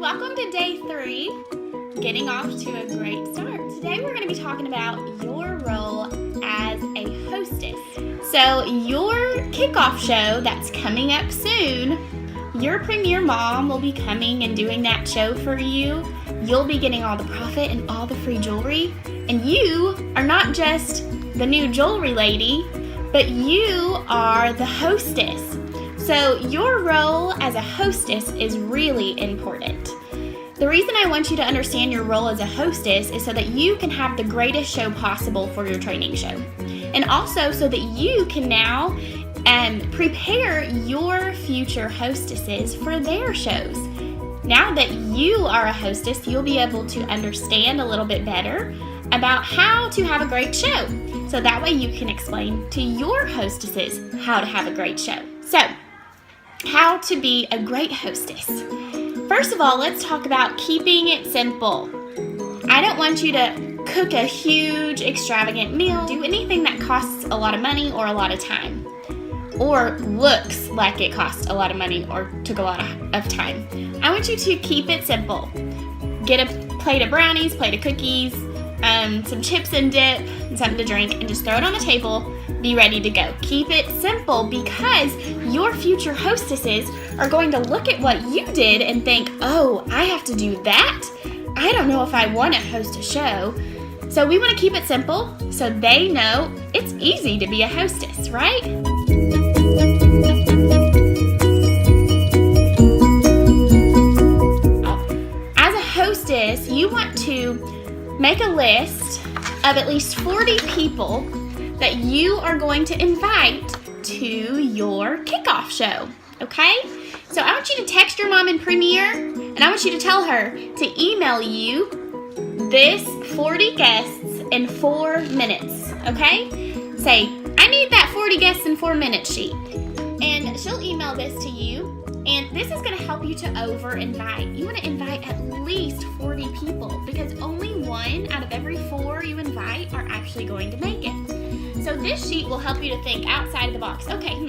Welcome to day 3, getting off to a great start. Today we're going to be talking about your role as a hostess. So your kickoff show that's coming up soon, your premier mom will be coming and doing that show for you. You'll be getting all the profit and all the free jewelry. And you are not just the new jewelry lady, but you are the hostess. So your role as a hostess is really important. The reason I want you to understand your role as a hostess is so that you can have the greatest show possible for your training show. And also so that you can now prepare your future hostesses for their shows. Now that you are a hostess, you'll be able to understand a little bit better about how to have a great show. So that way you can explain to your hostesses how to have a great show. So, how to be a great hostess. First of all, let's talk about keeping it simple. I don't want you to cook a huge, extravagant meal, do anything that costs a lot of money or a lot of time, or looks like it costs a lot of money or took a lot of time. I want you to keep it simple. Get a plate of brownies, plate of cookies, some chips and dip, and something to drink, and just throw it on the table. Be ready to go. Keep it simple because your future hostesses are going to look at what you did and think, oh, I have to do that? I don't know if I want to host a show. So we want to keep it simple so they know it's easy to be a hostess, right? As a hostess, you want to make a list of at least 40 people that you are going to invite to your kickoff show, okay? So I want you to text your mom in Premiere, and I want you to tell her to email you this 40 guests in 4 minutes, okay? Say, I need that 40 guests in 4 minute sheet. And she'll email this to you, and this is going to help you to over-invite. You want to invite at least 40 people because only 1 out of every 4 you invite are actually going to make it. So this sheet will help you to think outside of the box. Okay,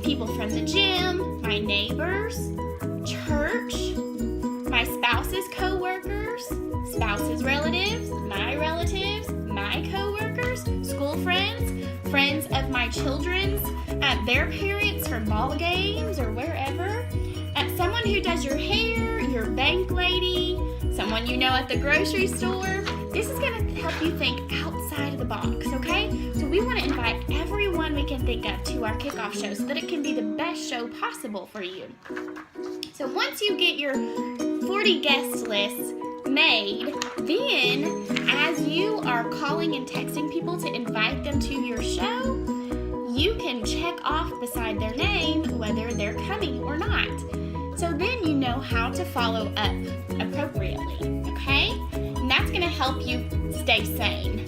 people from the gym, my neighbors, church, my spouse's co-workers, spouse's relatives, my co-workers, school friends, friends of my children's, their parents from ball games or wherever, someone who does your hair, your bank lady, someone you know at the grocery store. This is going to help you think outside of the box, okay? So we want to invite everyone we can think of to our kickoff show so that it can be the best show possible for you. So once you get your 40 guest lists made, then as you are calling and texting people to invite them to your show, you can check off beside their name whether they're coming or not. So then you know how to follow up appropriately, okay? And that's going to help you stay sane.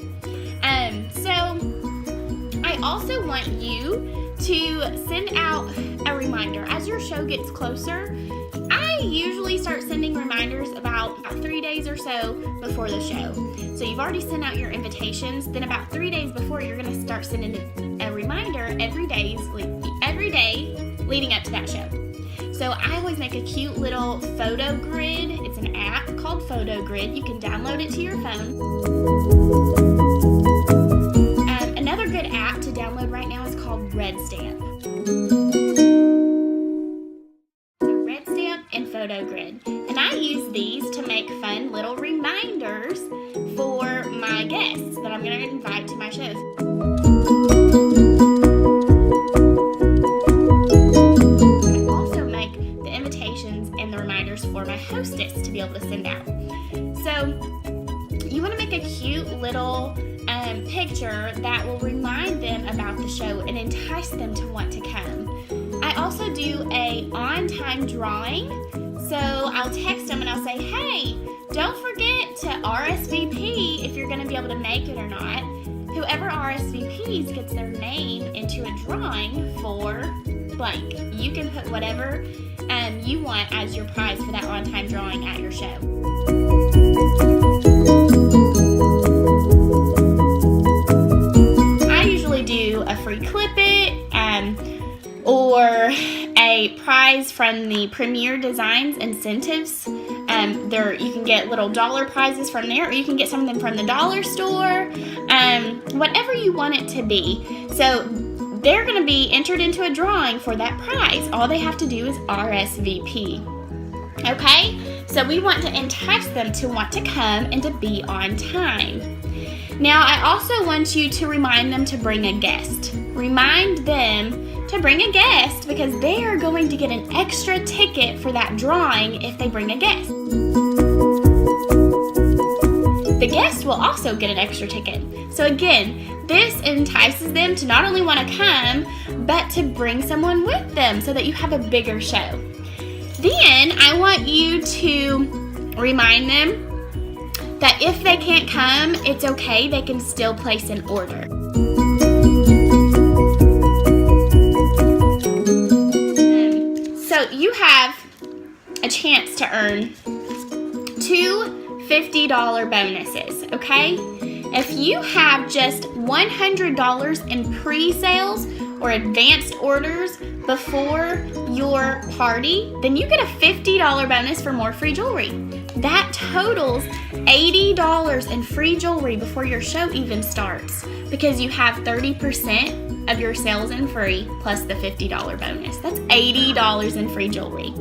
So I also want you to send out a reminder. As your show gets closer, I usually start sending reminders about 3 days or so before the show. So you've already sent out your invitations. Then about 3 days before, you're going to start sending a reminder every day leading up to that show. So I always make a cute little photo grid. It's an app called Photo Grid. You can download it to your phone. Another good app to download right now is called Red Stamp. So Red Stamp and Photo Grid. And I use these to make fun little reminders for my guests that I'm going to invite to my shows. For my hostess to be able to send out. So you want to make a cute little picture that will remind them about the show and entice them to want to come. I also do a on-time drawing. So I'll text them and I'll say, hey, don't forget to RSVP if you're going to be able to make it or not. Whoever RSVPs gets their name into a drawing for blank. You can put whatever you want as your prize for that on-time drawing at your show. I usually do a free clip it or a a prize from the Premier Designs Incentives. You can get little dollar prizes from there, or you can get something from the dollar store, whatever you want it to be. So they're going to be entered into a drawing for that prize. All they have to do is RSVP. Okay? So we want to entice them to want to come and to be on time. Now, I also want you to remind them to bring a guest. Remind them to bring a guest because they are going to get an extra ticket for that drawing if they bring a guest. The guest will also get an extra ticket. So again, this entices them to not only want to come, but to bring someone with them so that you have a bigger show. Then I want you to remind them that if they can't come, it's okay, they can still place an order. So you have a chance to earn 2 $50 bonuses, okay? If you have just $100 in pre-sales or advanced orders before your party, then you get a $50 bonus for more free jewelry. That totals $80 in free jewelry before your show even starts because you have 30% of your sales in free plus the $50 bonus. That's $80 in free jewelry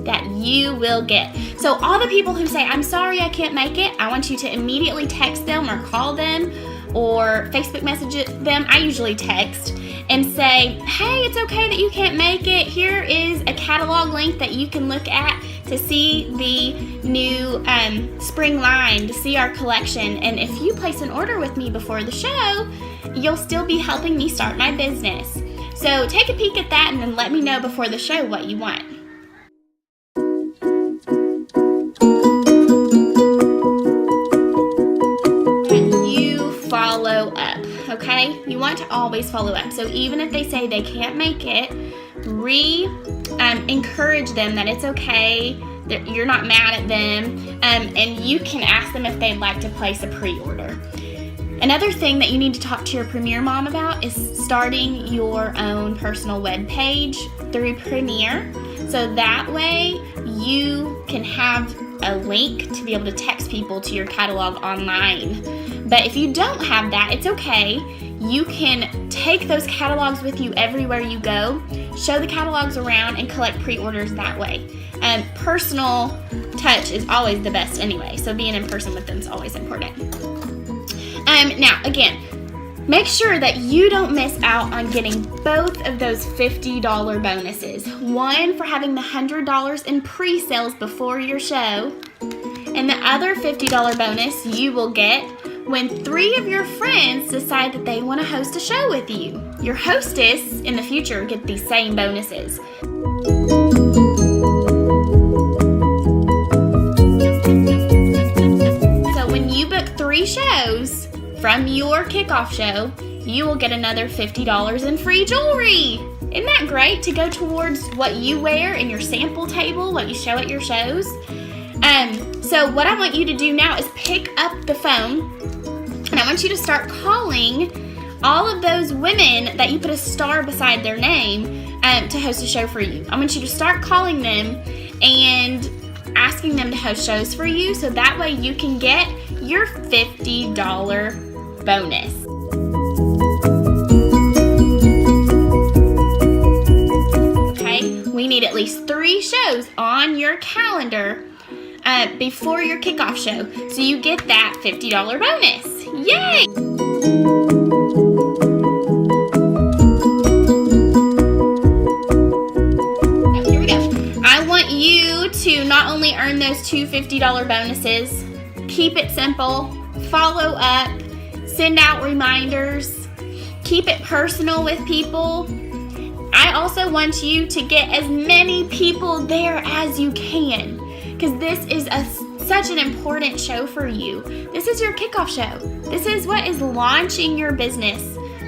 that you will get. So all the people who say, I'm sorry I can't make it, I want you to immediately text them or call them or Facebook message them. I usually text and say, hey, it's okay that you can't make it. Here is a catalog link that you can look at to see the new spring line, to see our collection. And if you place an order with me before the show, you'll still be helping me start my business. So take a peek at that and then let me know before the show what you want. Follow up, okay? You want to always follow up. So even if they say they can't make it, encourage them that it's okay, that you're not mad at them, and you can ask them if they'd like to place a pre-order. Another thing that you need to talk to your Premier Mom about is starting your own personal web page through Premier. So that way you can have a link to be able to text people to your catalog online. But if you don't have that, it's okay. You can take those catalogs with you everywhere you go, show the catalogs around, and collect pre-orders that way. Personal touch is always the best anyway, so being in person with them is always important. Now, again, make sure that you don't miss out on getting both of those $50 bonuses. One for having the $100 in pre-sales before your show, and the other $50 bonus you will get when 3 of your friends decide that they want to host a show with you. Your hostess in the future get these same bonuses. So when you book 3 shows from your kickoff show, you will get another $50 in free jewelry. Isn't that great to go towards what you wear in your sample table, what you show at your shows? So what I want you to do now is pick up the phone, and I want you to start calling all of those women that you put a star beside their name to host a show for you. I want you to start calling them and asking them to host shows for you so that way you can get your $50 bonus. Okay, we need at least 3 shows on your calendar before your kickoff show, so you get that $50 bonus. Yay! Oh, here we go. I want you to not only earn those 2 $50 bonuses, keep it simple, follow up, send out reminders, keep it personal with people. I also want you to get as many people there as you can, because this is such an important show for you. This is your kickoff show. This is what is launching your business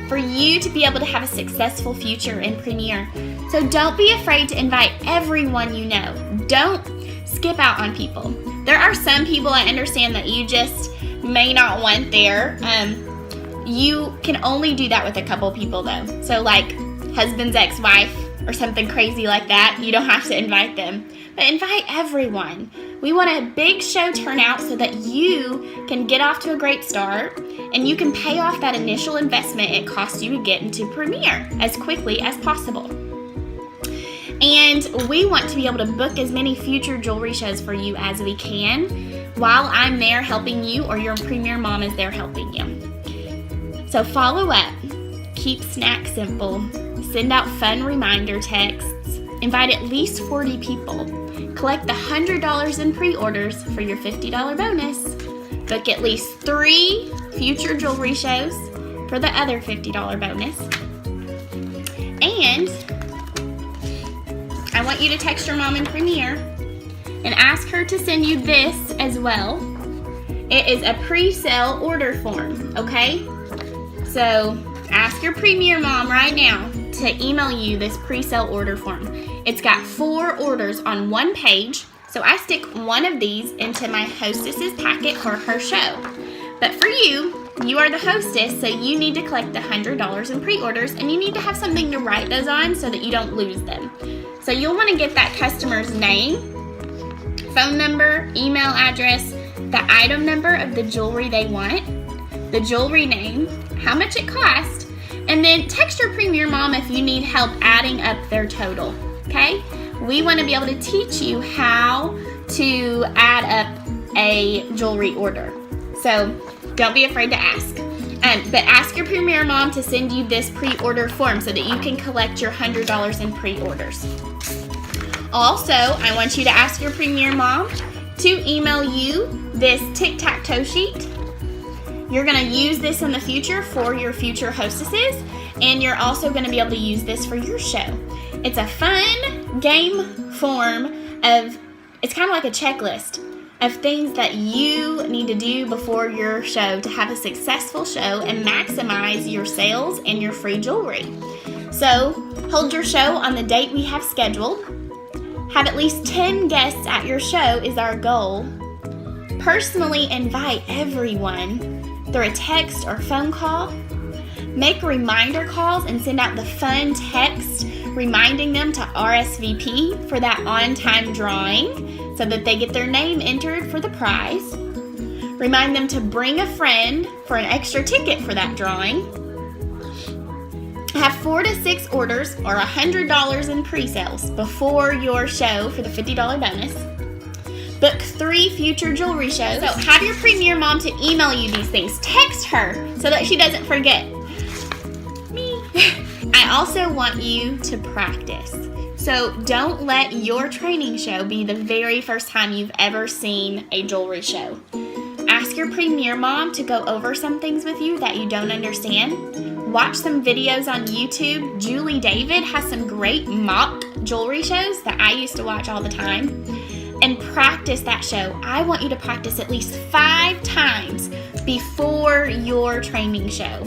for you to be able to have a successful future in Premier. So don't be afraid to invite everyone you know. Don't skip out on people. There are some people I understand that you just may not want there. You can only do that with a couple people though. So like husband's ex-wife, or something crazy like that, you don't have to invite them. But invite everyone. We want a big show turnout so that you can get off to a great start and you can pay off that initial investment it costs you to get into Premier as quickly as possible. And we want to be able to book as many future jewelry shows for you as we can while I'm there helping you or your Premier mom is there helping you. So follow up, keep snacks simple, send out fun reminder texts, invite at least 40 people, collect the $100 in pre-orders for your $50 bonus, book at least 3 future jewelry shows for the other $50 bonus, and I want you to text your mom in Premier and ask her to send you this as well. It is a pre-sale order form, okay? So ask your Premier mom right now to email you this pre-sale order form. It's got 4 orders on one page, so I stick one of these into my hostess's packet for her show. But for you, you are the hostess, so you need to collect the $100 in pre-orders, and you need to have something to write those on so that you don't lose them. So you'll want to get that customer's name, phone number, email address, the item number of the jewelry they want, the jewelry name, how much it cost, and then text your Premier mom if you need help adding up their total, okay? We want to be able to teach you how to add up a jewelry order. So don't be afraid to ask. But ask your Premier mom to send you this pre-order form so that you can collect your $100 in pre-orders. Also, I want you to ask your Premier mom to email you this tic-tac-toe sheet. You're going to use this in the future for your future hostesses, and you're also going to be able to use this for your show. It's a fun game form of, it's kind of like a checklist of things that you need to do before your show to have a successful show and maximize your sales and your free jewelry. So, hold your show on the date we have scheduled. Have at least 10 guests at your show is our goal. Personally invite everyone through a text or phone call. Make reminder calls and send out the fun text reminding them to RSVP for that on-time drawing so that they get their name entered for the prize. Remind them to bring a friend for an extra ticket for that drawing. Have 4 to 6 orders or $100 in pre-sales before your show for the $50 bonus. Book 3 future jewelry shows. So have your Premier mom to email you these things. Text her so that she doesn't forget. Me. I also want you to practice. So don't let your training show be the very first time you've ever seen a jewelry show. Ask your Premier mom to go over some things with you that you don't understand. Watch some videos on YouTube. Julie David has some great mock jewelry shows that I used to watch all the time. And practice that show. I want you to practice at least 5 times before your training show.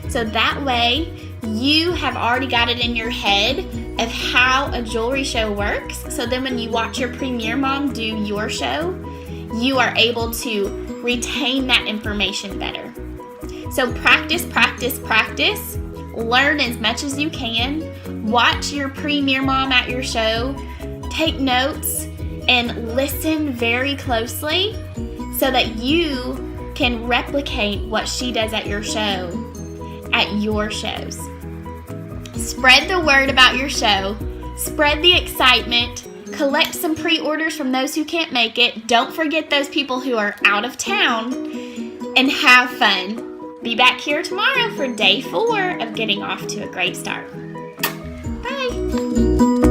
So that way, you have already got it in your head of how a jewelry show works. So then when you watch your Premier mom do your show, you are able to retain that information better. So practice, practice, practice. Learn as much as you can. Watch your Premier mom at your show. Take notes and listen very closely so that you can replicate what she does at your show, at your shows. Spread the word about your show. Spread the excitement. Collect some pre-orders from those who can't make it. Don't forget those people who are out of town. And have fun. Be back here tomorrow for day 4 of getting off to a great start. Bye.